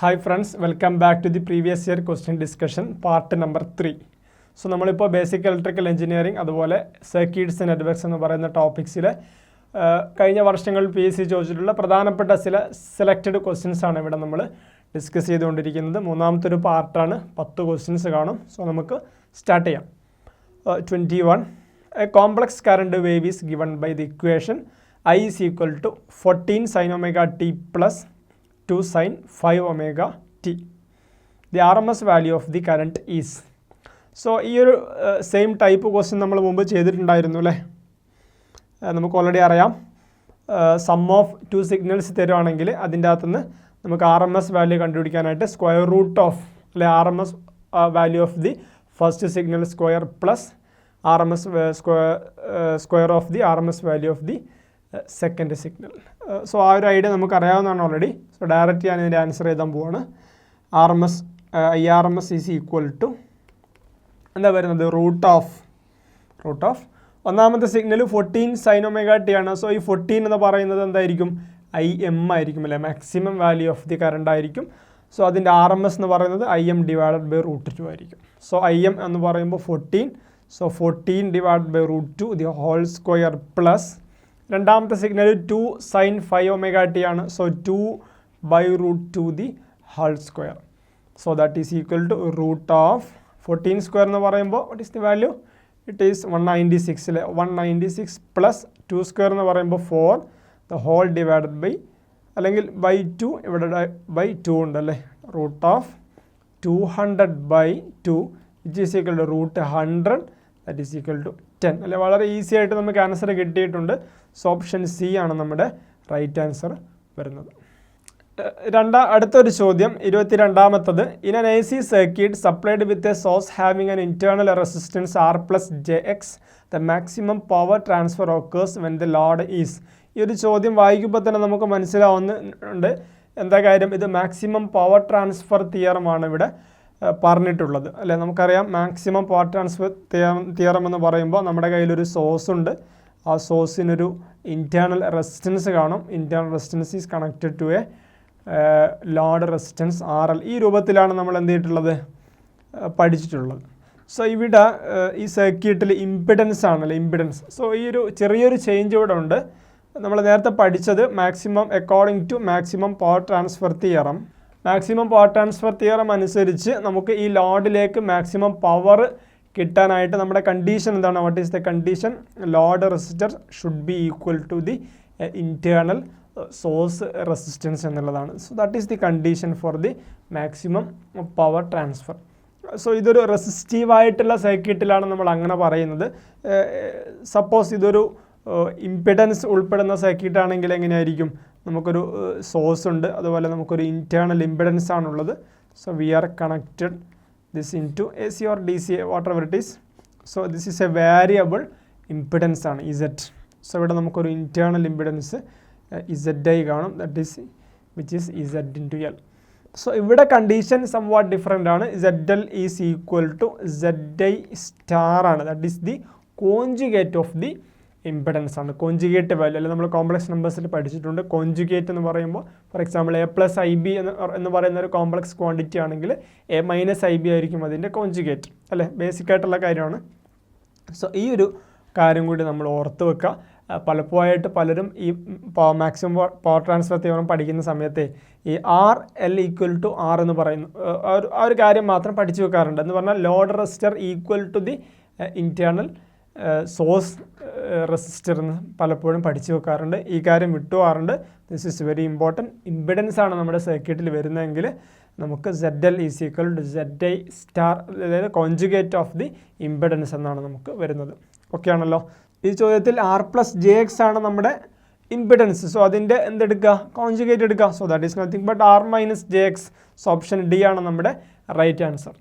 Hi friends, welcome back to the previous year question discussion part number 3. So നമ്മളിപ്പോൾ basic electrical engineering അതുപോലെ circuits and networks എന്ന് പറയുന്ന ടോപ്പിക്സിൽ കഴിഞ്ഞ വർഷങ്ങളിൽ PSC ചോദിച്ചിട്ടുള്ള പ്രധാനപ്പെട്ട ചില സെലക്റ്റഡ് ക്വസ്റ്റ്യൻസ് ആണ് ഇവിടെ നമ്മൾ ഡിസ്കസ് ചെയ്തുകൊണ്ടിരിക്കുന്നത്. മൂന്നാമത്തെ ഒരു പാർട്ടാണ്, 10 ക്വസ്റ്റ്യൻസ് കാണും. സോ നമുക്ക് സ്റ്റാർട്ട് ചെയ്യാം. 21. A complex current wave is given by the equation I is equal to 14 sin omega t plus 2 sin 5 omega t. The RMS value of the current is. So ഈ ഒരു same type question നമ്മൾ മുമ്പ് ചെയ്തിട്ടുണ്ടായിരുന്നു അല്ലേ. നമുക്ക് already അറിയാം, some of 2 signals തരുവാണെങ്കിൽ അതിൻ്റെ അകത്തുനിന്ന് നമുക്ക് RMS വാല്യൂ കണ്ടുപിടിക്കാനായിട്ട് സ്ക്വയർ റൂട്ട് ഓഫ് അല്ലെ RMS value of the first signal square plus RMS square of the RMS value of the second signal. So ആ ഒരു ഐഡിയ നമുക്ക് അറിയാവുന്നതാണ് ഓൾറെഡി. സോ ഡയറക്റ്റ് ഞാൻ ഇതിൻ്റെ ആൻസർ എഴുതാൻ പോവാണ്. IRMS ഈസ് ഈക്വൽ ടു എന്താ വരുന്നത്, റൂട്ട് ഓഫ് ഒന്നാമത്തെ സിഗ്നൽ 14 സൈൻ ഒമേഗ ടി ആണ്. സോ ഈ 14 എന്ന് പറയുന്നത് എന്തായിരിക്കും, IM ആയിരിക്കും അല്ലേ, maximum value of the current ആയിരിക്കും. സോ അതിൻ്റെ RMS എന്ന് പറയുന്നത് IM ഡിവൈഡഡ് ബൈ റൂട്ട് 2 ആയിരിക്കും. സോ IM എന്ന് പറയുമ്പോൾ 14. So 14 divide by root 2 the whole square plus രണ്ടാമത്തെ സിഗ്നൽ 2 സൈൻ 5 ഒമേഗ ടി ആണ്. So 2 by root 2 the whole square. So that is equal to root of 14 square എന്ന് പറയുമ്പോൾ what is the value, it is 196 അല്ലേ. 196 plus 2 square എന്ന് പറയുമ്പോൾ 4 the whole divided by അല്ലെങ്കിൽ by 2, ഇവിടെ by 2 ഉണ്ടല്ലേ. Root of 200 by 2 which is equal to root 100 that is equal to 10 അല്ലേ. വളരെ ഈസി ആയിട്ട് നമുക്ക് ആൻസർ കിട്ടിയിട്ടുണ്ട്. സോ ഓപ്ഷൻ സി ആണ് നമ്മുടെ റൈറ്റ് ആൻസർ വരുന്നത്. അടുത്തൊരു ചോദ്യം 22ാമത്തത്. In an AC circuit supplied with a source having an internal resistance R plus jX, the maximum power transfer occurs when the load is. ഈ ഒരു ചോദ്യം വായിക്കുമ്പോൾ തന്നെ നമുക്ക് മനസ്സിലാവുന്നുണ്ട് എന്താ കാര്യം. ഇത് മാക്സിമം പവർ ട്രാൻസ്ഫർ തിയറമാണ് ഇവിടെ പറഞ്ഞിട്ടുള്ളത് അല്ലേ. നമുക്കറിയാം മാക്സിമം പവർ ട്രാൻസ്ഫർ തിയറം എന്ന് പറയുമ്പോൾ നമ്മുടെ കയ്യിലൊരു സോഴ്സ് ഉണ്ട്. ആ സോഴ്സിനൊരു ഇൻറ്റേർണൽ റെസിസ്റ്റൻസ് കാണും. Internal resistance is connected to a load resistance RL. ഈ രൂപത്തിലാണ് നമ്മൾ എന്ത് ചെയ്തിട്ടുള്ളത്, പഠിച്ചിട്ടുള്ളത്. സോ ഇവിടെ ഈ സർക്യൂട്ടിൽ ഇമ്പിഡൻസ് ആണല്ലോ, ഇമ്പിഡൻസ്. സോ ഈ ഒരു ചെറിയൊരു ചേഞ്ച് ഇവിടെ ഉണ്ട്. നമ്മൾ നേരത്തെ പഠിച്ചത് maximum according to maximum power transfer theorem. Maximum power transfer theorem അനുസരിച്ച് നമുക്ക് ഈ ലോഡിലേക്ക് മാക്സിമം പവർ കിട്ടാനായിട്ട് നമ്മുടെ കണ്ടീഷൻ എന്താണ്, what is the condition, load resistor should be equal to the internal source resistance എന്നുള്ളതാണ്. So that is the condition for the maximum power transfer. സോ ഇതൊരു റെസിസ്റ്റീവായിട്ടുള്ള സർക്യൂട്ടിലാണ് നമ്മൾ അങ്ങനെ പറയുന്നത്. സപ്പോസ് ഇതൊരു ഇമ്പിഡൻസ് ഉൾപ്പെടുന്ന സർക്യൂട്ട് ആണെങ്കിൽ എങ്ങനെയായിരിക്കും, നമുക്കൊരു സോഴ്സ് ഉണ്ട്, അതുപോലെ നമുക്കൊരു ഇൻറ്റേർണൽ ഇമ്പിഡൻസ് ആണുള്ളത്. So we are connected this into AC or DC, whatever it is. So this is a variable impedance ആണ് Z. സോ ഇവിടെ നമുക്കൊരു ഇൻറ്റേർണൽ ഇമ്പിഡൻസ് ZI കാണും, that is which is Z into L. So ഇവിടെ condition somewhat different ആണ്. ZL is equal to ZI star ആണ്, that is the conjugate of the impedance ആണ്. Conjugate value അല്ലെങ്കിൽ നമ്മൾ complex നമ്പേഴ്സിൽ പഠിച്ചിട്ടുണ്ട്. കോഞ്ചുഗേറ്റ് എന്ന് പറയുമ്പോൾ ഫോർ എക്സാമ്പിൾ A+IB എന്ന് പറയുന്ന ഒരു കോംപ്ലക്സ് ക്വാണ്ടിറ്റി ആണെങ്കിൽ A-IB ആയിരിക്കും അതിൻ്റെ കോഞ്ചുഗേറ്റ് അല്ലേ. ബേസിക് ആയിട്ടുള്ള കാര്യമാണ്. സോ ഈ ഒരു കാര്യം കൂടി നമ്മൾ ഓർത്ത് വെക്കുക. പലപ്പോഴായിട്ട് പലരും ഈ മാക്സിമം പവർ ട്രാൻസ്ഫർ തിയറം പഠിക്കുന്ന സമയത്ത് ഈ RL ഈക്വൽ ടു R എന്ന് പറയുന്നു ആ ഒരു കാര്യം മാത്രം പഠിച്ചു വെക്കാറുണ്ട്. എന്ന് പറഞ്ഞാൽ load resistor equal to the internal source resistor എന്ന് പലപ്പോഴും പഠിച്ചു വെക്കാറുണ്ട്. ഈ കാര്യം വിട്ടുപോകാറുണ്ട്. This is very important. Impedance ആണ് നമ്മുടെ സർക്യൂട്ടിൽ വരുന്നതെങ്കിൽ നമുക്ക് ZL is equal to ZI star, അതായത് കോഞ്ചുഗേറ്റ് ഓഫ് ദി ഇമ്പിഡൻസ് എന്നാണ് നമുക്ക് വരുന്നത്. ഓക്കെ ആണല്ലോ. ഈ ചോദ്യത്തിൽ R plus jX ആണ് നമ്മുടെ ഇമ്പിഡൻസ്. സോ അതിൻ്റെ എന്തെടുക്കുക, കോഞ്ചുഗേറ്റ് എടുക്കുക. So that is nothing but R minus jX. So option D ആണ് നമ്മുടെ റൈറ്റ് ആൻസർ.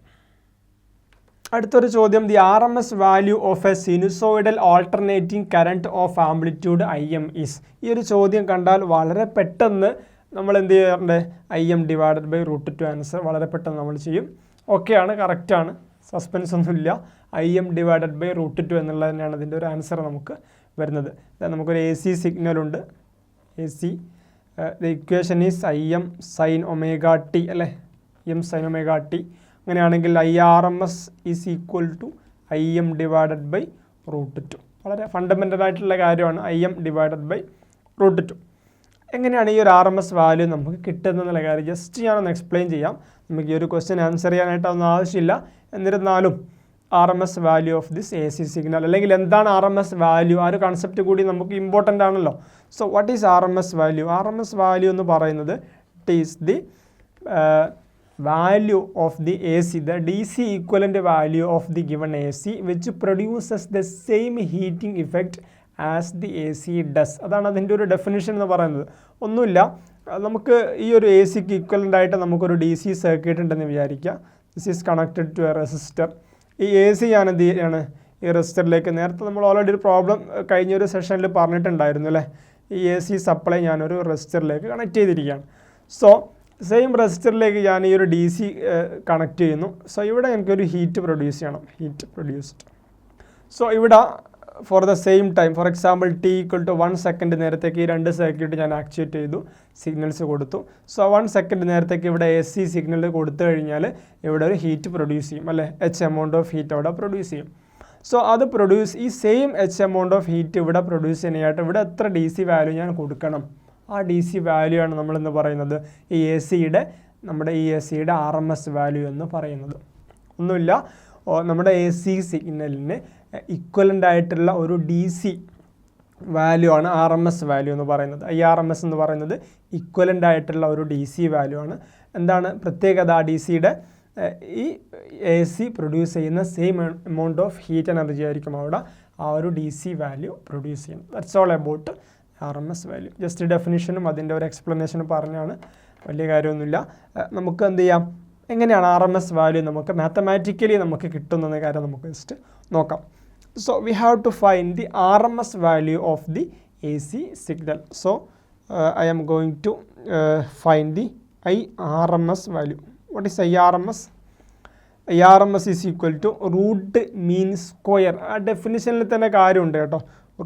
അടുത്തൊരു ചോദ്യം, the RMS value of A sinusoidal alternating current of amplitude IM is. ഈ ഒരു ചോദ്യം കണ്ടാൽ വളരെ പെട്ടെന്ന് നമ്മൾ എന്ത് ചെയ്യാറുണ്ട്, IM divided by root 2 answer വളരെ പെട്ടെന്ന് നമ്മൾ ചെയ്യും. ഓക്കെയാണ്, കറക്റ്റാണ്, സസ്പെൻസ് ഒന്നുമില്ല. IM ഡിവൈഡഡ് ബൈ റൂട്ട് 2 എന്നുള്ളത് തന്നെയാണ് അതിൻ്റെ ഒരു ആൻസർ നമുക്ക് വരുന്നത്. നമുക്കൊരു AC സിഗ്നലുണ്ട്, AC the equation is I M sine omega t അല്ലേ, എം സൈൻ ഒമേഗ ടി. അങ്ങനെയാണെങ്കിൽ IRMS is equal to IM divided by √2. വളരെ ഫണ്ടമെൻ്റൽ ആയിട്ടുള്ള കാര്യമാണ് IM ഡിവൈഡഡ് ബൈ √2. എങ്ങനെയാണ് ഈ ഒരു RMS വാല്യൂ നമുക്ക് കിട്ടുന്നതെന്നുള്ള കാര്യം ജസ്റ്റ് ഞാനൊന്ന് എക്സ്പ്ലെയിൻ ചെയ്യാം. നമുക്ക് ഈ ഒരു ക്വസ്റ്റ്യൻ ആൻസർ ചെയ്യാനായിട്ടൊന്നും ആവശ്യമില്ല. എന്നിരുന്നാലും RMS value of this AC signal, അല്ലെങ്കിൽ എന്താണ് RMS വാല്യൂ, ആ ഒരു കൺസെപ്റ്റ് കൂടി നമുക്ക് ഇമ്പോർട്ടൻ്റ് ആണല്ലോ. So what is RMS value? RMS value എന്ന് പറയുന്നത് it is the value of the AC, the DC equivalent value of the given AC which produces the same heating effect as the AC does. അതാണ് അതിൻ്റെ ഒരു definition എന്ന് പറയുന്നത്. ഒന്നുമില്ല, നമുക്ക് ഈ ഒരു ACക്ക് ഇക്വലൻ്റ് ആയിട്ട് നമുക്കൊരു DC സർക്യൂട്ട് ഉണ്ടെന്ന് വിചാരിക്കുക. This is connected to a resistor. ഈ AC ഞാൻ എന്ത് ചെയ്യാണ്, ഈ റെസിസ്റ്ററിലേക്ക്, നേരത്തെ നമ്മൾ ഓൾറെഡി ഒരു പ്രോബ്ലം കഴിഞ്ഞൊരു സെഷനിൽ പറഞ്ഞിട്ടുണ്ടായിരുന്നു അല്ലേ, ഈ AC സപ്ലൈ ഞാനൊരു റെസിസ്റ്ററിലേക്ക് കണക്ട് ചെയ്തിരിക്കുകയാണ്. സോ സെയിം റെസിസ്റ്ററിലേക്ക് ഞാൻ ഈ ഒരു DC കണക്ട് ചെയ്യുന്നു. സോ ഇവിടെ എനിക്കൊരു ഹീറ്റ് പ്രൊഡ്യൂസ് ചെയ്യണം, ഹീറ്റ് പ്രൊഡ്യൂസ്ഡ്. സോ ഇവിടെ for the same time, for example t=1 second നേരത്തേക്ക് ഈ രണ്ട് സർക്യൂട്ട് ഞാൻ ആക്ച്വേറ്റ് ചെയ്തു, സിഗ്നൽസ് കൊടുത്തു. സോ 1 സെക്കൻഡ് നേരത്തേക്ക് ഇവിടെ AC സിഗ്നൽ കൊടുത്തു കഴിഞ്ഞാൽ ഇവിടെ ഒരു ഹീറ്റ് പ്രൊഡ്യൂസ് ചെയ്യും അല്ലേ, H എമൗണ്ട് ഓഫ് ഹീറ്റ് അവിടെ പ്രൊഡ്യൂസ് ചെയ്യും. സോ അത് ഈ same H amount of heat ഇവിടെ പ്രൊഡ്യൂസ് ചെയ്യാനായിട്ട് ഇവിടെ എത്ര DC വാല്യൂ ഞാൻ കൊടുക്കണം, ആ DC വാല്യൂ ആണ് നമ്മളെന്ന് പറയുന്നത് ഈ നമ്മുടെ ഈ ACയുടെ RMS വാല്യൂ എന്ന് പറയുന്നത്. ഒന്നുമില്ല, നമ്മുടെ AC സിഗ്നലിന് ഇക്വലൻ്റ് ആയിട്ടുള്ള ഒരു DC വാല്യൂ ആണ് RMS വാല്യൂ എന്ന് പറയുന്നത്. IRMS എന്ന് പറയുന്നത് ഇക്വലൻ്റ് ആയിട്ടുള്ള ഒരു DC വാല്യൂ ആണ്. എന്താണ് പ്രത്യേകത? DCയുടെ ഈ AC പ്രൊഡ്യൂസ് ചെയ്യുന്ന same amount of heat energy ആയിരിക്കും അവിടെ ആ ഒരു DC വാല്യൂ പ്രൊഡ്യൂസ് ചെയ്യുന്നത്. That's all about RMS value. Just ഡെഫിനിഷനും അതിൻ്റെ ഒരു എക്സ്പ്ലനേഷനും പറഞ്ഞാണ്, വലിയ കാര്യമൊന്നുമില്ല. നമുക്ക് എന്ത് ചെയ്യാം, എങ്ങനെയാണ് RMS വാല്യൂ നമുക്ക് മാത്തമാറ്റിക്കലി നമുക്ക് കിട്ടുന്ന കാര്യം നമുക്ക് ജസ്റ്റ് നോക്കാം. So we have to find the RMS value of the AC signal. So I am going to find the IRMS value. What is IRMS? IRMS is equal to root mean square. ആ ഡെഫിനിഷനിൽ തന്നെ കാര്യമുണ്ട് കേട്ടോ,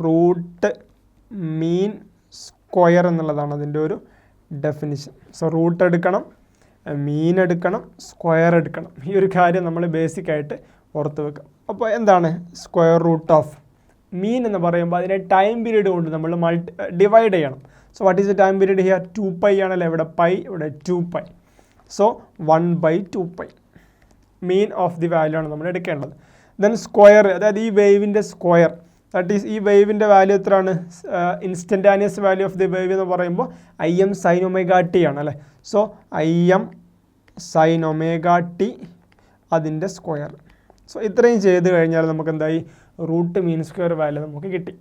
root mean square എന്നുള്ളതാണ് അതിൻ്റെ ഒരു definition. So root എടുക്കണം, മീൻ എടുക്കണം, സ്ക്വയർ എടുക്കണം. ഈ ഒരു കാര്യം നമ്മൾ ബേസിക്കായിട്ട് ഓർത്ത് വെക്കാം. അപ്പോൾ എന്താണ് സ്ക്വയർ റൂട്ട് ഓഫ് മീൻ എന്ന് പറയുമ്പോൾ അതിനെ ടൈം പീരീഡ് കൊണ്ട് നമ്മൾ ഡിവൈഡ് ചെയ്യണം. So what is the time period here? 2π ആണല്ലോ, ഇവിടെ പൈ, ഇവിടെ 2π. So 1/2π mean of the value ആണ് നമ്മൾ എടുക്കേണ്ടത്. ദെൻ സ്ക്വയർ, അതായത് ഈ വേവിൻ്റെ സ്ക്വയർ, ദാറ്റ് ഈസ് ഈ വേവിൻ്റെ വാല്യൂ എത്രയാണ്? ഇൻസ്റ്റൻറ്റാനിയസ് വാല്യൂ ഓഫ് ദി വേവ് എന്ന് പറയുമ്പോൾ IM sin ωt ആണ് അല്ലേ. സോ IM sin ωt അതിൻ്റെ സ്ക്വയർ. സോ ഇത്രയും ചെയ്ത് കഴിഞ്ഞാൽ നമുക്ക് എന്തായി, റൂട്ട് മീൻ സ്ക്വയർ വാല്യൂ നമുക്ക് കിട്ടി.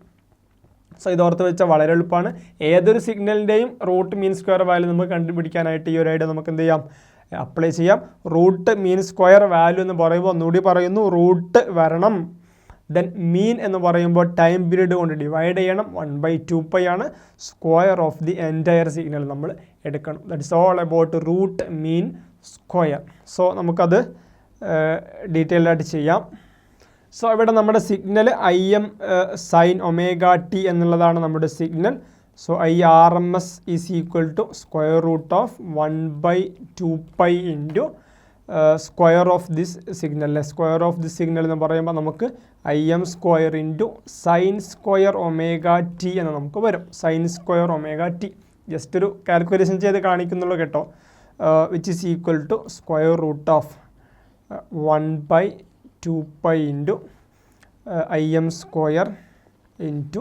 സോ ഇതോർത്ത് വെച്ചാൽ വളരെ എളുപ്പമാണ്. ഏതൊരു സിഗ്നലിൻ്റെയും റൂട്ട് മീൻ സ്ക്വയർ വാല്യൂ നമുക്ക് കണ്ടുപിടിക്കാനായിട്ട് ഈ ഒരു ഐഡിയ നമുക്ക് എന്ത് ചെയ്യാം, അപ്ലൈ ചെയ്യാം. റൂട്ട് മീൻ സ്ക്വയർ വാല്യൂ എന്ന് പറയുമ്പോൾ ഒന്നുകൂടി പറയുന്നു, റൂട്ട് വരണം, ദെൻ മീൻ എന്ന് പറയുമ്പോൾ ടൈം പീരീഡ് കൊണ്ട് ഡിവൈഡ് ചെയ്യണം, 1/2π ആണ്. Square of the entire signal നമ്മൾ എടുക്കണം. That is all about root mean square. So നമുക്കത് ഡീറ്റെയിൽഡ് ആയിട്ട് ചെയ്യാം. സോ ഇവിടെ നമ്മുടെ സിഗ്നൽ IM sin ωt എന്നുള്ളതാണ് നമ്മുടെ signal. So IRMS is equal to square root of 1/2π into square of this signal. Square of this signal എന്ന് പറയുമ്പോൾ നമുക്ക് IM square into sine square ωt എന്ന് നമുക്ക് വരും. സൈൻ സ്ക്വയർ ωt ജസ്റ്റ് ഒരു calculation ചെയ്ത് കാണിക്കുന്നുള്ളൂ കേട്ടോ. Which is equal to square root of 1/2π into IM square into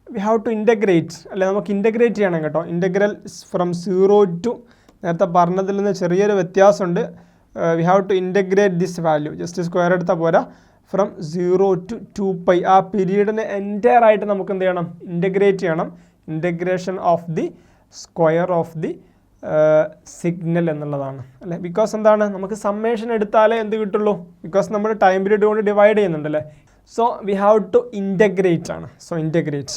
we have to integrate അല്ലെ, നമുക്ക് ഇൻ്റഗ്രേറ്റ് ചെയ്യണം കേട്ടോ. ഇൻ്റഗ്രൽ ഫ്രം 0 ടു, നേരത്തെ പറഞ്ഞതിൽ നിന്ന് ചെറിയൊരു വ്യത്യാസമുണ്ട്. We have to integrate this value, just square എടുത്താൽ പോരാ, ഫ്രം 0 to 2π ആ പീരീഡിനെ എൻറ്റയർ ആയിട്ട് നമുക്ക് എന്ത് ചെയ്യണം, ഇൻ്റഗ്രേറ്റ് ചെയ്യണം. Integration of the square of the signal എന്നുള്ളതാണ് അല്ലേ. ബിക്കോസ് എന്താണ്, നമുക്ക് സമ്മേഷൻ എടുത്താലേ എന്ത് കിട്ടുള്ളൂ, ബിക്കോസ് നമ്മൾ ടൈം പീരീഡ് കൊണ്ട് ഡിവൈഡ് ചെയ്യുന്നുണ്ടല്ലേ. So we have to integrate ആണ്. സോ ഇൻ്റഗ്രേറ്റ്,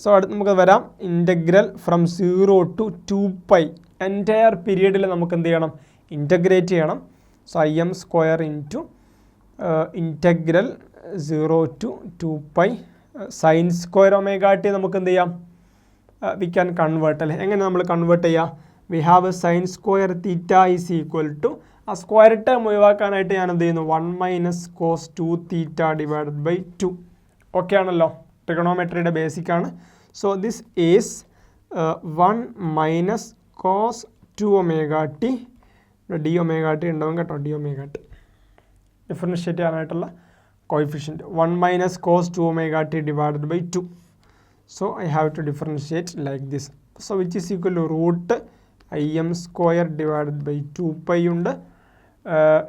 സോ അടുത്ത് നമുക്ക് വരാം. ഇൻ്റഗ്രൽ ഫ്രം 0 to 2π എൻറ്റയർ പീരീഡിൽ നമുക്ക് എന്ത് ചെയ്യണം, ഇൻ്റഗ്രേറ്റ് ചെയ്യണം. So IM square into integral 0 to 2π sine square ωt നമുക്ക് എന്ത് ചെയ്യാം, വി ക്യാൻ കൺവേർട്ട് അല്ലേ. എങ്ങനെ നമ്മൾ കൺവേർട്ട് ചെയ്യുക? We have sine square theta is equal to, ആ സ്ക്വയർ ടേം ഒഴിവാക്കാനായിട്ട് ഞാൻ എന്ത് ചെയ്യുന്നു, 1 - cos 2 തീറ്റ ഡിവൈഡഡ് ബൈ 2. ഓക്കെ ആണല്ലോ, ട്രിഗണോമെട്രിയുടെ ബേസിക് ആണ്. So this is 1 - cos 2 omega t, d omega t ഉണ്ടാവും കേട്ടോ, ഡി ഒമേഗ ടി ഡിഫറൻഷ്യേറ്റ് ചെയ്യാനായിട്ടുള്ള coefficient 1 - cos 2 omega t divided by 2. So I have to differentiate like this. So which is equal to root im square divided by 2 pi ഉണ്ട്.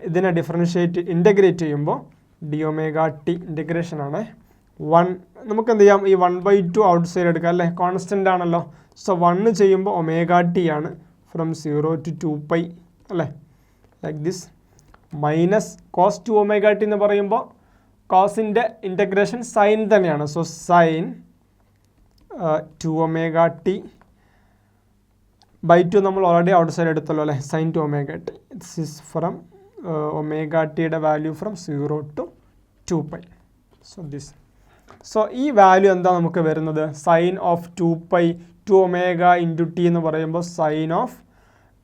ഇതിനെ differentiate integrate ചെയ്യുമ്പോൾ D omega T integration ആണ് 1. നമുക്ക് എന്ത് ചെയ്യാം, ഈ 1/2 out side എടുക്കാം അല്ലേ, കോൺസ്റ്റൻ്റ് ആണല്ലോ. സോ 1 ചെയ്യുമ്പോൾ ഒമേഗ ടി ആണ് ഫ്രം 0 to 2 pi അല്ലേ, like this. Minus cos 2 omega t എന്ന് പറയുമ്പോൾ കോസിൻ്റെ ഇൻ്റഗ്രേഷൻ സൈൻ തന്നെയാണ്. So sine 2 omega t by 2 നമ്മൾ ഓൾറെഡി ഔട്ട് സൈഡ് എടുത്തല്ലോ അല്ലേ, sine 2 omega t. This is from omega ടിയുടെ value from 0 to 2 pi. So this, so ഈ വാല്യൂ എന്താ നമുക്ക് വരുന്നത്, sine of 2 pi 2 omega into T എന്ന് പറയുമ്പോൾ സൈൻ ഓഫ്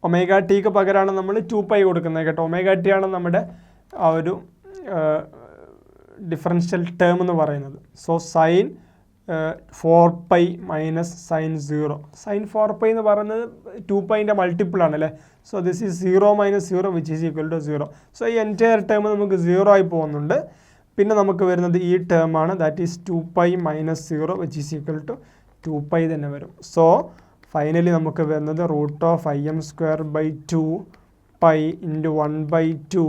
ഒമേഗ ടിക്ക് പകരമാണ് നമ്മൾ 2 pi കൊടുക്കുന്നത് കേട്ടോ. ഒമേഗ ടി ആണ് നമ്മുടെ ആ ഒരു ഡിഫറൻഷ്യൽ ടേം എന്ന് പറയുന്നത്. So sine 4 pi minus sine 0. Sine 4 pi എന്ന് പറയുന്നത് 2 piൻ്റെ മൾട്ടിപ്പിൾ ആണല്ലേ. So this is 0 - 0 which is equal to 0. So ഈ എൻറ്റയർ ടേം നമുക്ക് 0 ആയി പോകുന്നുണ്ട്. പിന്നെ നമുക്ക് വരുന്നത് ഈ ടേം ആണ്, that is 2 pi - 0 which is equal to 2 pi തന്നെ വരും. സോ ഫൈനലി നമുക്ക് വരുന്നത് root of im square by 2 pi into 1/2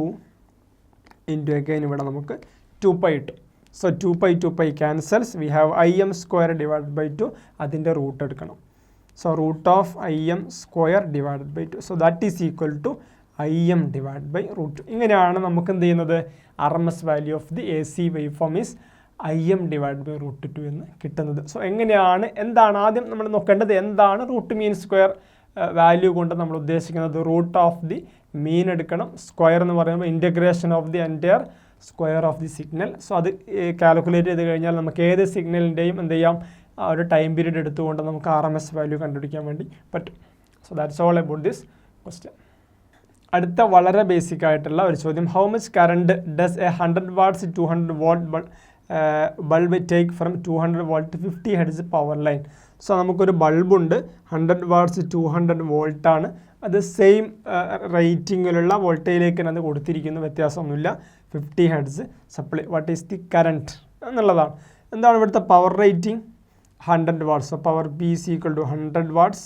into again ഇവിടെ നമുക്ക് 2 pi കിട്ടും. So 2 pi cancels, we have im square divide by 2, അതിൻ്റെ റൂട്ട് എടുക്കണം. So root of im square divide by 2, so that is equal to im divide by root 2. ഇങ്ങനെയാണ് നമുക്ക് എന്ത് ചെയ്യുന്നത്, RMS value of the AC waveform is im divide by root 2 എന്ന് കിട്ടുന്നത്. So എങ്ങനെയാണ്, എന്താണ് ആദ്യം നമ്മൾ നോക്കേണ്ടത്, എന്താണ് റൂട്ട് മീൻ സ്ക്വയർ വാല്യൂ കൊണ്ട് നമ്മൾ ഉദ്ദേശിക്കുന്നത്? റൂട്ട് ഓഫ് ദി മീൻ എടുക്കണം. സ്ക്വയർ എന്ന് പറയുമ്പോൾ integration of the entire square of the signal. So അത് കാൽക്കുലേറ്റ് ചെയ്ത് കഴിഞ്ഞാൽ നമുക്ക് ഏത് സിഗ്നലിൻ്റെയും എന്ത് ചെയ്യാം, ആ ഒരു ടൈം പീരീഡ് എടുത്തുകൊണ്ട് നമുക്ക് RMS വാല്യൂ കണ്ടുപിടിക്കാൻ വേണ്ടി പറ്റും. So that's all about this question. അടുത്ത വളരെ ബേസിക് ആയിട്ടുള്ള ഒരു ചോദ്യം, how much current does A 100 watts 200 volt bulb take from 200 volt to 50 hertz power line. So നമുക്കൊരു ബൾബുണ്ട്, 100 watts 200 volt ആണ്. അത് സെയിം റേറ്റിങ്ങിലുള്ള വോൾട്ടേജിലേക്ക് അത് കൊടുത്തിരിക്കുന്നു, വ്യത്യാസമൊന്നുമില്ല. 50 hertz supply. What is the current എന്നുള്ളതാണ്. എന്താണ് ഇവിടുത്തെ power rating? 100 watts. So power P is equal to 100 watts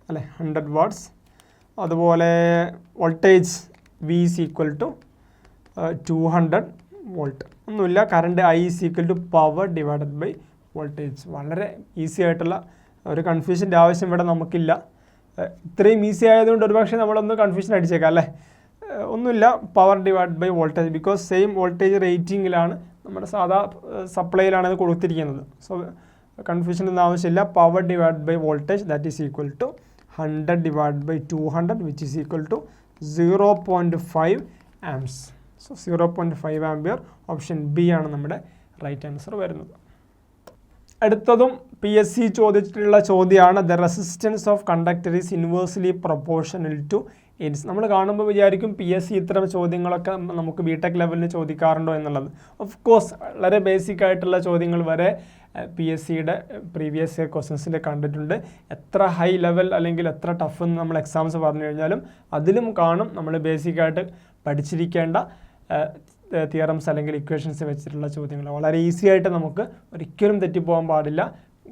അല്ലേ, 100 watts. അതുപോലെ voltage V is equal to 200 volt. ഒന്നുമില്ല, current I is equal to power divided by voltage. വളരെ easy ആയിട്ടുള്ള ഒരു കൺഫ്യൂഷൻ്റെ ആവശ്യം ഇവിടെ നമുക്കില്ല. ഇത്രയും ഈസി ആയതുകൊണ്ട് ഒരുപക്ഷെ നമ്മളൊന്ന് കൺഫ്യൂഷൻ അടിച്ചേക്കാം അല്ലേ. ഒന്നുമില്ല, power divide by voltage, because same voltage റേറ്റിങ്ങിലാണ് നമ്മുടെ സാധാ സപ്ലൈയിലാണ് ഇത് കൊടുത്തിരിക്കുന്നത്. സോ കൺഫ്യൂഷൻ ഒന്നും ആവശ്യമില്ല. Power divide by voltage that is equal to 100 divided by 200 which is equal to 0.5 amps. So 0.5 ampere, option B ആണ് നമ്മുടെ റൈറ്റ് ആൻസർ വരുന്നത്. അടുത്തതും PSC ചോദിച്ചിട്ടുള്ള ചോദ്യമാണ്, the resistance of conductor is inversely proportional to its. നമ്മൾ കാണുമ്പോൾ വിചാരിക്കും PSC ഇത്തരം ചോദ്യങ്ങളൊക്കെ നമുക്ക് BTech ലെവലിന് ചോദിക്കാറുണ്ടോ എന്നുള്ളത്. ഓഫ് കോഴ്സ് വളരെ ബേസിക് ആയിട്ടുള്ള ചോദ്യങ്ങൾ വരെ PSCയുടെ പ്രീവിയസ് ഇയർ ക്വസ്റ്റ്യൻസിൽ കണ്ടിട്ടുണ്ട്. എത്ര ഹൈ ലെവൽ അല്ലെങ്കിൽ എത്ര ടഫ് എന്ന് നമ്മൾ എക്സാംസ് പറഞ്ഞു കഴിഞ്ഞാലും അതിലും കാണും നമ്മൾ ബേസിക്കായിട്ട് പഠിച്ചിരിക്കേണ്ട തിയറംസ് അല്ലെങ്കിൽ ഇക്വേഷൻസ് വെച്ചിട്ടുള്ള ചോദ്യങ്ങൾ. വളരെ ഈസി ആയിട്ട് നമുക്ക് ഒരിക്കലും തെറ്റിപ്പോകാൻ പാടില്ല,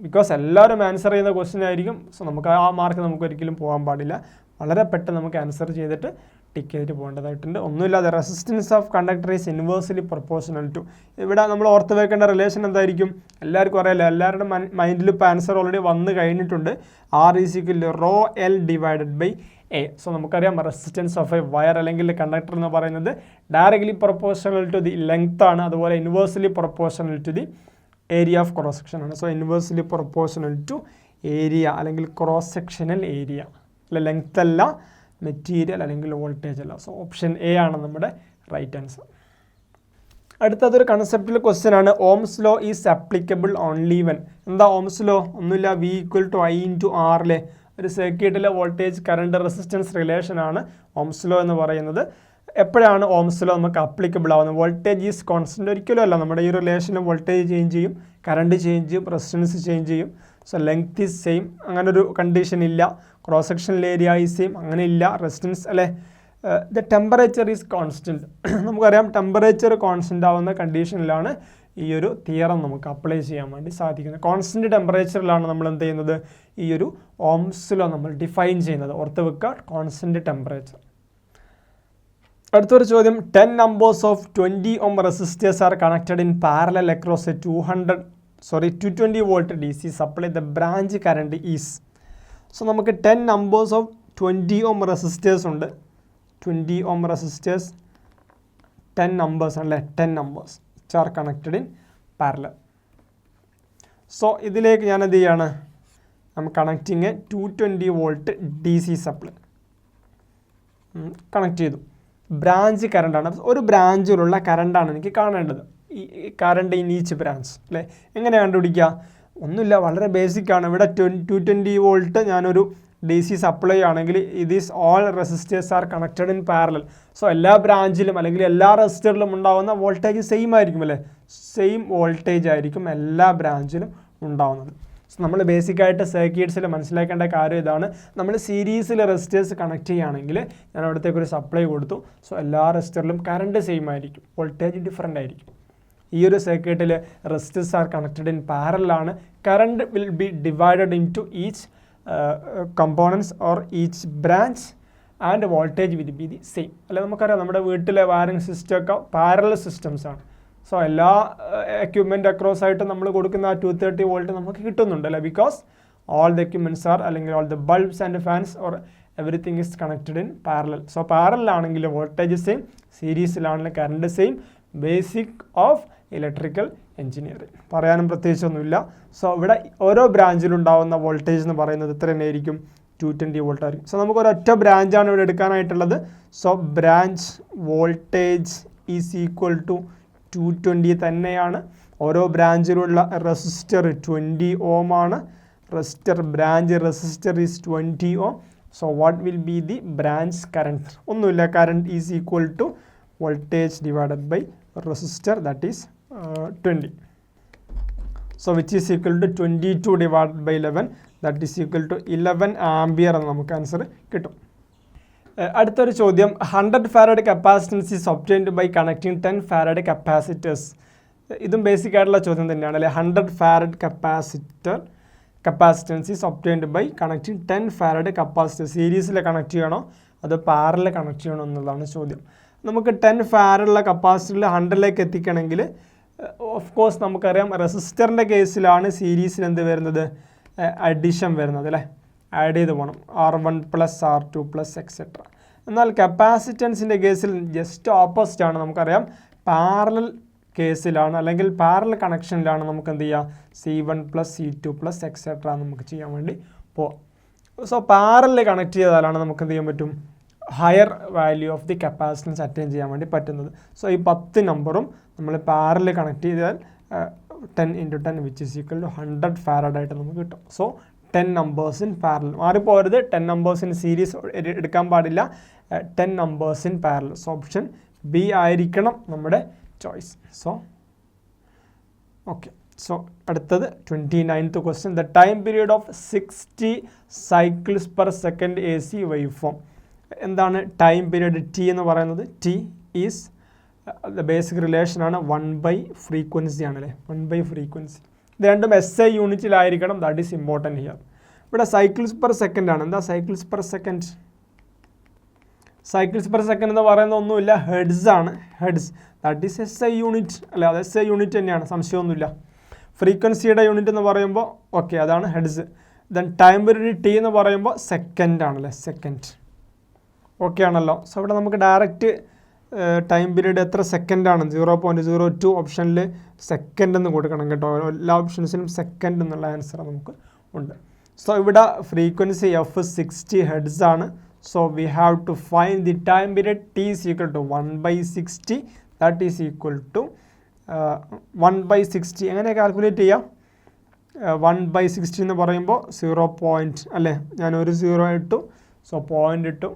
ബിക്കോസ് എല്ലാവരും ആൻസർ ചെയ്യുന്ന ക്വസ്റ്റ്യൻ ആയിരിക്കും. സോ നമുക്ക് ആ മാർക്ക് നമുക്ക് ഒരിക്കലും പോകാൻ പാടില്ല. വളരെ പെട്ടെന്ന് നമുക്ക് ആൻസർ ചെയ്തിട്ട് ടിക്ക് ചെയ്തിട്ട് പോകേണ്ടതായിട്ടുണ്ട്. ഒന്നുമില്ലാതെ resistance of conductor is inversely proportional to. ഇവിടെ നമ്മൾ ഓർത്ത് വെക്കേണ്ട റിലേഷൻ എന്തായിരിക്കും? എല്ലാവർക്കും അറിയാമല്ലോ, എല്ലാവരുടെ മൈൻഡിൽ ഇപ്പോൾ ആൻസർ ഓൾറെഡി വന്ന് കഴിഞ്ഞിട്ടുണ്ട്. R is equal to rho L divided by A. So നമുക്കറിയാം റെസിസ്റ്റൻസ് ഓഫ് എ വയർ അല്ലെങ്കിൽ കണ്ടക്ടർ എന്ന് പറയുന്നത് directly proportional to the length ആണ്, അതുപോലെ inversely proportional to the area of cross section ആണ്. So inversely proportional to area അല്ലെങ്കിൽ cross sectional area അല്ല, length അല്ല, മെറ്റീരിയൽ അല്ലെങ്കിൽ വോൾട്ടേജ് അല്ല. സോ ഓപ്ഷൻ എ ആണ് നമ്മുടെ റൈറ്റ് ആൻസർ. അടുത്തതൊരു കൺസെപ്റ്റൽ ക്വസ്റ്റ്യൻ ആണ്. Ohm's law is applicable only when. എന്താ ഓംസ് ലോ? ഒന്നുമില്ല, V = I/R. ഒരു സർക്യൂട്ടിലെ വോൾട്ടേജ് കറണ്ട് റെസിസ്റ്റൻസ് റിലേഷനാണ് ഓംസ് ലോ എന്ന് പറയുന്നത്. എപ്പോഴാണ് ഓംസ് ലോ നമുക്ക് അപ്ലിക്കബിൾ ആവുന്നത്? വോൾട്ടേജ് ഈസ് കോൺസ്റ്റൻറ്റ് ഒരിക്കലും അല്ല. നമ്മുടെ ഈ റിലേഷനിൽ വോൾട്ടേജ് ചേഞ്ച് ചെയ്യും, കറണ്ട് ചേഞ്ച് ചെയ്യും, റെസിസ്റ്റൻസ് ചേഞ്ച് ചെയ്യും. സോ ലെങ്ത് ഈസ് സെയിം, അങ്ങനൊരു കണ്ടീഷൻ ഇല്ല. Cross sectional area is same, അങ്ങനെ ഇല്ല. റെസിസ്റ്റൻസ് അല്ലെ, ദ ടെമ്പറേച്ചർ ഈസ് കോൺസ്റ്റൻറ്റ്. നമുക്കറിയാം ടെമ്പറേച്ചർ കോൺസ്റ്റൻ്റ് ആവുന്ന കണ്ടീഷനിലാണ് ഈ ഒരു തിയറം നമുക്ക് അപ്ലൈ ചെയ്യാൻ വേണ്ടി സാധിക്കുന്നത്. കോൺസ്റ്റൻറ്റ് ടെമ്പറേച്ചറിലാണ് നമ്മൾ എന്ത് ചെയ്യുന്നത്? ഈ ഒരു ഓംസ് ലോ നമ്മൾ ഡിഫൈൻ ചെയ്യുന്നത്. ഓർത്ത് വെക്കുക, കോൺസ്റ്റൻറ്റ് ടെമ്പറേച്ചർ. അടുത്തൊരു ചോദ്യം, 10 numbers of 20 ohm resistors are connected in parallel across a 220 volt DC supply. The branch current is. So നമുക്ക് 10 numbers of 20 ohm resistors ഉണ്ട്. 20 ohm resistors 10 numbers അല്ലേ, 10 numbers which are connected in parallel. So ഇതിലേക്ക് ഞാൻ എന്ത് ചെയ്യാണ്? I M connecting A 220 volt DC supply connect ചെയ്തു. Branch കറണ്ടാണ്, ഒരു ബ്രാഞ്ചിലുള്ള കറണ്ടാണ് എനിക്ക് കാണേണ്ടത്. ഈ കറണ്ട് ഇൻ ഈച്ച് ബ്രാഞ്ച് അല്ലേ. എങ്ങനെ കണ്ടുപിടിക്കുക? ഒന്നുമില്ല, വളരെ ബേസിക്കാണ്. ഇവിടെ 220 volt ഞാനൊരു DC സപ്ലൈ ആണെങ്കിൽ ഇത് is all resistors are connected in parallel. So എല്ലാ ബ്രാഞ്ചിലും അല്ലെങ്കിൽ എല്ലാ റെസിസ്റ്ററിലും ഉണ്ടാകുന്ന വോൾട്ടേജ് സെയിം ആയിരിക്കും അല്ലേ. സെയിം വോൾട്ടേജ് ആയിരിക്കും എല്ലാ ബ്രാഞ്ചിലും ഉണ്ടാകുന്നത്. സോ നമ്മൾ ബേസിക്കായിട്ട് സർക്യൂട്ട്സിൽ മനസ്സിലാക്കേണ്ട കാര്യം ഇതാണ്. നമ്മൾ സീരീസിൽ റെസിസ്റ്റേഴ്സ് കണക്ട് ചെയ്യുകയാണെങ്കിൽ ഞാൻ അവിടത്തേക്ക് ഒരു സപ്ലൈ കൊടുത്തു. സോ എല്ലാ റെസിസ്റ്ററിലും കറണ്ട് സെയിം ആയിരിക്കും, വോൾട്ടേജ് ഡിഫറൻ്റ് ആയിരിക്കും. ഈ ഒരു സർക്യൂട്ടിൽ റെസിസ്റ്റേഴ്സ് ആർ കണക്റ്റഡ് ഇൻ പാരലാണ്. Current will be divided in to each components or each branch and voltage will be the same. അല്ലെ, നമുക്കറിയാം നമ്മുടെ വീട്ടിലെ വയറിംഗ് സിസ്റ്റം ഒക്കെ പാരലൽ സിസ്റ്റംസ് ആണ്. സോ എല്ലാ എക്യുപ്മെൻറ്റ് അക്രോസ് ആയിട്ട് നമ്മൾ കൊടുക്കുന്ന ആ 230 volt നമുക്ക് കിട്ടുന്നുണ്ട് അല്ലേ. Because all the equipments are അല്ലെങ്കിൽ all the bulbs and fans or everything is connected in parallel. So പാരലാണെങ്കിൽ വോൾട്ടേജ് സെയിം, സീരീസിലാണെങ്കിൽ current same. Basic of electrical engineering, പറയാനും പ്രത്യേകിച്ചൊന്നുമില്ല. സോ ഇവിടെ ഓരോ ബ്രാഞ്ചിലുണ്ടാവുന്ന വോൾട്ടേജ് എന്ന് പറയുന്നത് എത്ര തന്നെയായിരിക്കും? 220 volt ആയിരിക്കും. സോ നമുക്ക് ഒരൊറ്റ ബ്രാഞ്ചാണ് ഇവിടെ എടുക്കാനായിട്ടുള്ളത്. So branch voltage is equal to 220 തന്നെയാണ്. ഓരോ ബ്രാഞ്ചിലുള്ള റെസിസ്റ്റർ 20 ohm ആണ്. Resistor branch resistor is 20 ohm. So what will be the branch current? ഒന്നുമില്ല, current is equal to voltage divided by resistor, that is 20. So which is equal to 22 divided by 11, that is equal to 11 ampere എന്ന് നമുക്ക് answer കിട്ടും. അടുത്തൊരു ചോദ്യം, 100 farad capacitance is obtained by connecting 10 farad capacitors. ഇതും basic ആയിട്ടുള്ള ചോദ്യം തന്നെയാണ് അല്ലേ. 100 farad capacitance is obtained by connecting 10 farad capacitor. സീരീസിൽ കണക്ട് ചെയ്യണോ അതോ പാരലൽ കണക്ട് ചെയ്യണോ എന്നുള്ളതാണ് ചോദ്യം. നമുക്ക് 10 farad ഉള്ള കപ്പാസിറ്ററിൽ 100ലേക്ക് എത്തിക്കണമെങ്കിൽ ഓഫ് കോഴ്സ് നമുക്കറിയാം റെസിസ്റ്ററിൻ്റെ കേസിലാണ് സീരീസിൽ എന്ത് വരുന്നത്? അഡീഷൻ വരുന്നത് അല്ലേ. ആഡ് ചെയ്ത് പോകണം, R1 + R2 + എക്സെട്ര. എന്നാൽ കപ്പാസിറ്റൻസിൻ്റെ കേസിൽ ജസ്റ്റ് ഓപ്പോസിറ്റ് ആണ്. നമുക്കറിയാം പാരലൽ കേസിലാണ് അല്ലെങ്കിൽ പാരലൽ കണക്ഷനിലാണ് നമുക്ക് എന്ത് ചെയ്യുക? C1 + C2 + എക്സെട്ര നമുക്ക് ചെയ്യാൻ വേണ്ടി പോവാം. സോ പാരലൽ കണക്ട് ചെയ്താലാണ് നമുക്ക് എന്ത് ചെയ്യാൻ പറ്റും? Higher value of the capacitance attain ചെയ്യാൻ വേണ്ടി പറ്റുന്നത്. സോ ഈ 10 നമ്പറും നമ്മൾ പാരലൽ കണക്ട് ചെയ്താൽ 10 × 10 which is equal to 100 farad ആയിട്ട് നമുക്ക് കിട്ടും. So 10 numbers in parallel. മാറിപ്പോരുത്, 10 numbers in series എടുക്കാൻ പാടില്ല, 10 numbers in parallel. So option B ആയിരിക്കണം നമ്മുടെ ചോയ്സ്. So okay. സോ അടുത്തത് 29th question, the time period of 60 cycles per second AC wave form. എന്താണ് ടൈം പീരീഡ്? ടി എന്ന് പറയുന്നത് T is the basic relation ആണ് one by frequency ആണല്ലേ. One by frequency. ഇത് രണ്ടും SI യൂണിറ്റിലായിരിക്കണം, ദാറ്റ് ഈസ് ഇമ്പോർട്ടൻറ്റ് ഹിയർ. ഇവിടെ സൈക്കിൾസ് പെർ സെക്കൻഡ് ആണ്. എന്താ cycles per second? Cycles per second എന്ന് പറയുന്നത് ഒന്നുമില്ല, ഹെഡ്സ് ആണ്. Hertz that is SI unit അല്ലേ. അത് SI യൂണിറ്റ് തന്നെയാണ്, സംശയമൊന്നുമില്ല. ഫ്രീക്വൻസിയുടെ യൂണിറ്റ് എന്ന് പറയുമ്പോൾ ഓക്കെ അതാണ് hertz. Then time period T എന്ന് പറയുമ്പോൾ സെക്കൻഡ് ആണല്ലേ, സെക്കൻഡ്. ഓക്കെ ആണല്ലോ. സോ ഇവിടെ നമുക്ക് ഡയറക്റ്റ് ടൈം പീരീഡ് എത്ര സെക്കൻഡാണ്? 0.02 ഓപ്ഷനിൽ സെക്കൻഡ് എന്ന് കൊടുക്കണം കേട്ടോ. എല്ലാ ഓപ്ഷൻസിലും സെക്കൻഡ് എന്നുള്ള ആൻസർ നമുക്ക് ഉണ്ട്. സോ ഇവിടെ ഫ്രീക്വൻസി F 60 ഹെഡ്സ് ആണ്. So we have to find the time period. T is equal to 1/60, that is equal to 1/60 എങ്ങനെ കാൽക്കുലേറ്റ് ചെയ്യാം? 1/60 എന്ന് പറയുമ്പോൾ 0 അല്ലേ, ഞാനൊരു 0 ഇട്ടു, സോ പോയിൻ്റ് ഇട്ടു,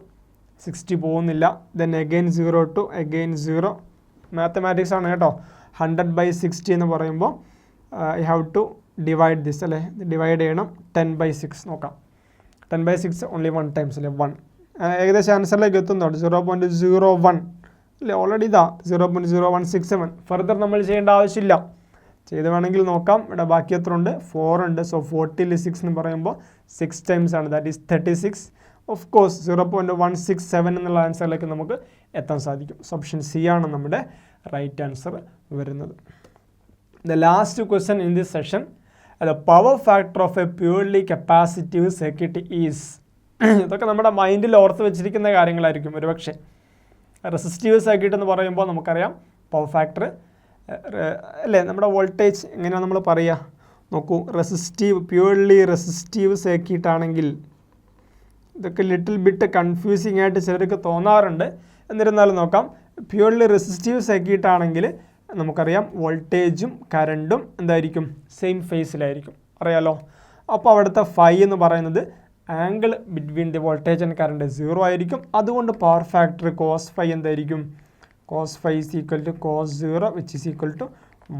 60 പോകുന്നില്ല, ദെൻ അഗെയിൻ 0 ഇട്ടു, അഗെയിൻ 0. മാത്തമാറ്റിക്സ് ആണ് കേട്ടോ. 100/60 എന്ന് പറയുമ്പോൾ I have to divide this അല്ലേ, ഡിവൈഡ് ചെയ്യണം. 10/6 നോക്കാം. 10/6 ഓൺലി 1 ടൈംസ് അല്ലേ, 1. ഏകദേശം ആൻസറിലേക്ക് എത്തുന്നുണ്ട്. 0.01 അല്ലേ, ഓൾറെഡി ഇതാ 0.0167. ഫർദർ നമ്മൾ ചെയ്യേണ്ട ആവശ്യമില്ല. ചെയ്ത് വേണമെങ്കിൽ നോക്കാം. ഇവിടെ ബാക്കി എത്ര ഉണ്ട്? 4 ഉണ്ട്. സോ 40ൽ 6 എന്ന് പറയുമ്പോൾ 6 ടൈംസ് ആണ്, ദാറ്റ് ഈസ് 36. ഓഫ് കോഴ്സ് 0.167 എന്നുള്ള ആൻസറിലേക്ക് നമുക്ക് എത്താൻ സാധിക്കും. സോ ഓപ്ഷൻ സി ആണ് നമ്മുടെ റൈറ്റ് ആൻസർ വരുന്നത്. The last question in this session, the power factor of A purely capacitive circuit is. ഇതൊക്കെ നമ്മുടെ മൈൻഡിൽ ഓർത്ത് വെച്ചിരിക്കുന്ന കാര്യങ്ങളായിരിക്കും ഒരുപക്ഷെ. റെസിസ്റ്റീവ് സർക്യൂട്ട് എന്ന് പറയുമ്പോൾ നമുക്കറിയാം പവർ ഫാക്ടർ അല്ലേ, നമ്മുടെ വോൾട്ടേജ് എങ്ങനെയാണ് നമ്മൾ പറയുക നോക്കൂ. പ്യൂർലി റെസിസ്റ്റീവ് സർക്യൂട്ട് ആണെങ്കിൽ ഇതൊക്കെ ലിറ്റിൽ ബിറ്റ് കൺഫ്യൂസിങ് ആയിട്ട് ചിലർക്ക് തോന്നാറുണ്ട്. എന്നിരുന്നാലും നോക്കാം. പ്യൂർലി റെസിസ്റ്റീവ് സർക്യൂട്ട് ആണെങ്കിൽ നമുക്കറിയാം വോൾട്ടേജും കറണ്ടും എന്തായിരിക്കും? സെയിം ഫേസിലായിരിക്കും, അറിയാലോ. അപ്പോൾ അവിടുത്തെ ഫൈ എന്ന് പറയുന്നത് angle between the voltage and current 0 ആയിരിക്കും. അതുകൊണ്ട് പവർ ഫാക്ടർ കോസ് ഫൈ എന്തായിരിക്കും? Cos phi is equal to cos 0 which is equal to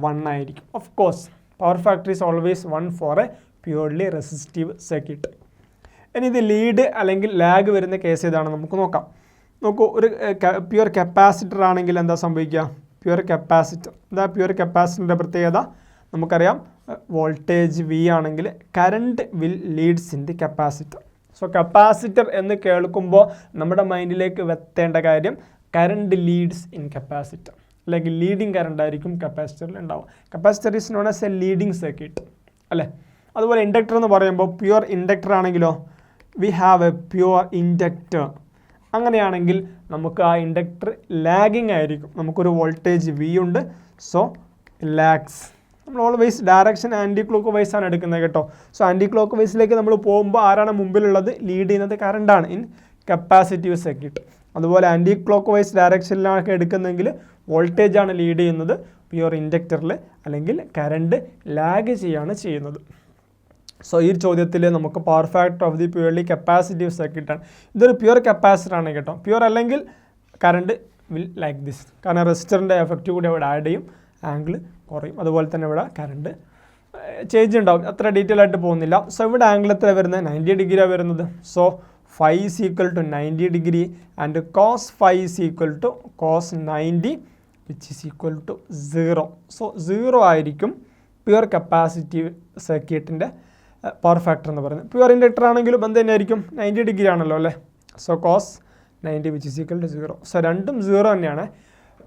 1 ആയിരിക്കും. Of course power factor is always 1 for a purely resistive circuit. ഇനി ഇത് lead അല്ലെങ്കിൽ lag വരുന്ന case ഏതാണ് നമുക്ക് നോക്കാം. നോക്കൂ, ഒരു പ്യുവർ കപ്പാസിറ്റർ ആണെങ്കിൽ എന്താ സംഭവിക്കുക? പ്യുവർ കപ്പാസിറ്റർ പ്യുവർ കപ്പാസിറ്ററിൻ്റെ പ്രത്യേകത നമുക്കറിയാം. വോൾട്ടേജ് വി ആണെങ്കിൽ current will leads in the capacitor. So capacitor എന്ന് കേൾക്കുമ്പോൾ നമ്മുടെ മൈൻഡിലേക്ക് വെത്തേണ്ട കാര്യം കറണ്ട് ലീഡ്സ് ഇൻ കപ്പാസിറ്റർ, അല്ലെങ്കിൽ ലീഡിങ് കറണ്ട് ആയിരിക്കും കപ്പാസിറ്ററിൽ ഉണ്ടാവുക. Capacitor is known as a leading circuit അല്ലേ. അതുപോലെ ഇൻഡക്ടർ എന്ന് പറയുമ്പോൾ പ്യുവർ ഇൻഡക്ടർ ആണെങ്കിലോ we have a pure inductor. അങ്ങനെയാണെങ്കിൽ നമുക്ക് ആ ഇൻഡക്ടർ ലാഗിങ് ആയിരിക്കും. നമുക്കൊരു വോൾട്ടേജ് വി ഉണ്ട്, സോ ലാഗ്സ്. നമ്മൾ always direction anticlockwise ആണ് എടുക്കുന്നത് കേട്ടോ. സോ ആൻറ്റി ക്ലോക്ക് വൈസിലേക്ക് നമ്മൾ പോകുമ്പോൾ ആരാണ് മുമ്പിലുള്ളത്? ലീഡ് ചെയ്യുന്നത് കറണ്ടാണ് ഇൻ കപ്പാസിറ്റീവ് സർക്യൂട്ട്. അതുപോലെ ആൻറ്റി ക്ലോക്ക് വൈസ് ഡയറക്ഷനിലാണ് എടുക്കുന്നതെങ്കിൽ വോൾട്ടേജ് ആണ് ലീഡ് ചെയ്യുന്നത് പ്യുവർ ഇൻഡക്ടറിൽ, അല്ലെങ്കിൽ കറണ്ട് ലാഗ് ചെയ്യാണ് ചെയ്യുന്നത്. സോ ഈ ചോദ്യത്തിൽ നമുക്ക് power factor of the purely capacitive സർക്യൂട്ടാണ്. ഇതൊരു പ്യുവർ കപ്പാസിറ്റർ ആണ് കേട്ടോ. പ്യുവർ അല്ലെങ്കിൽ കറണ്ട് വിൽ ലൈക്ക് ദിസ്, കാരണം റെസിസ്റ്ററിൻ്റെ എഫക്റ്റ് കൂടി അവിടെ ആഡ് ചെയ്യും, ആംഗിൾ കുറയും. അതുപോലെ തന്നെ ഇവിടെ കറണ്ട് ചേഞ്ച് ഉണ്ടാവും. അത്ര ഡീറ്റെയിൽ ആയിട്ട് പോകുന്നില്ല. സോ ഇവിടെ ആംഗിൾ എത്ര വരുന്നത്? 90 ഡിഗ്രിയാണ് വരുന്നത്. So phi is equal to 90 degree and cos phi is equal to cos 90 which is equal to 0. So 0 ആയിരിക്കും പ്യുവർ കപ്പാസിറ്റീവ് സർക്യൂട്ടിൻ്റെ പവർ ഫാക്ടർ എന്ന് പറയുന്നത്. പ്യുവർ ഇൻഡക്ടർ ആണെങ്കിലും എന്ത് തന്നെയായിരിക്കും? 90 ഡിഗ്രി ആണല്ലോ അല്ലേ. So cos 90 which is equal to 0. സോ രണ്ടും 0 തന്നെയാണ്.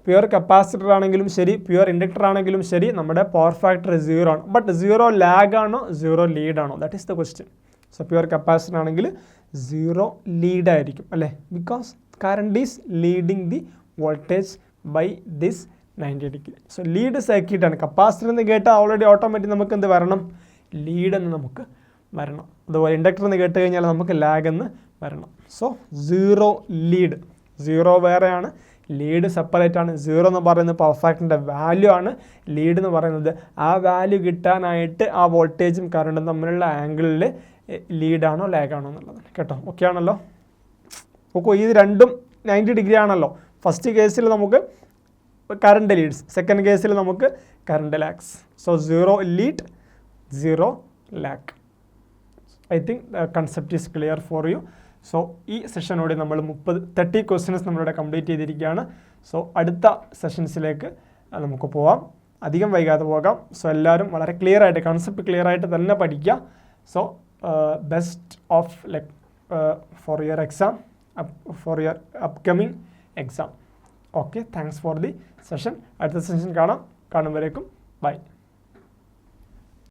പ്യുവർ കപ്പാസിറ്റർ ആണെങ്കിലും ശരി, പ്യുവർ ഇൻഡക്ടർ ആണെങ്കിലും ശരി, നമ്മുടെ പവർ ഫാക്ടർ 0 ആണ്. ബട്ട് 0 ലാഗ് ആണോ 0 ലീഡ് ആണോ? That is the question. So pure capacitor ആണെങ്കിൽ 0 ലീഡ് ആയിരിക്കും അല്ലേ, because current is leading the voltage by this 90 degree. So lead സർക്യൂട്ടാണ്. കപ്പാസിറ്റർ എന്ന് കേട്ടാൽ ഓൾറെഡി ഓട്ടോമാറ്റിക് നമുക്ക് എന്ത് വരണം? ലീഡ് എന്ന് നമുക്ക് വരണം. അതുപോലെ ഇൻഡക്ടർ എന്ന് കേട്ട് കഴിഞ്ഞാൽ നമുക്ക് ലാഗ് എന്ന് വരണം. So 0 lead. 0 വേറെയാണ്, ലീഡ് സെപ്പറേറ്റ് ആണ്. 0 എന്ന് പറയുന്നത് പവർ ഫാക്ടറിൻ്റെ വാല്യൂ ആണ്. ലീഡ് എന്ന് പറയുന്നത് ആ വാല്യൂ കിട്ടാനായിട്ട് ആ വോൾട്ടേജും കറണ്ടും തമ്മിലുള്ള ആംഗിളിൽ ലീഡാണോ ലാഗാണോ എന്നുള്ളത് കേട്ടോ. ഓക്കെ ആണല്ലോ. നോക്കൂ, ഇത് രണ്ടും 90 ഡിഗ്രി ആണല്ലോ. ഫസ്റ്റ് കേസിൽ നമുക്ക് കറണ്ട് ലീഡ്സ്, സെക്കൻഡ് കേസിൽ നമുക്ക് current lags. So 0 lead 0 lag. I think the concept is clear for you. So ഈ സെഷനോടെ നമ്മൾ 30 ക്വസ്റ്റ്യൻസ് നമ്മളിവിടെ കംപ്ലീറ്റ് ചെയ്തിരിക്കുകയാണ്. സോ അടുത്ത സെഷൻസിലേക്ക് നമുക്ക് പോവാം, അധികം വൈകാതെ പോകാം. സോ എല്ലാവരും വളരെ ക്ലിയർ ആയിട്ട്, കൺസെപ്റ്റ് ക്ലിയർ ആയിട്ട് തന്നെ പഠിക്കുക. So best of luck for your exam, for your upcoming exam. Okay, thanks for the session. അടുത്ത സെഷൻ കാണും വരേക്കും ബൈ.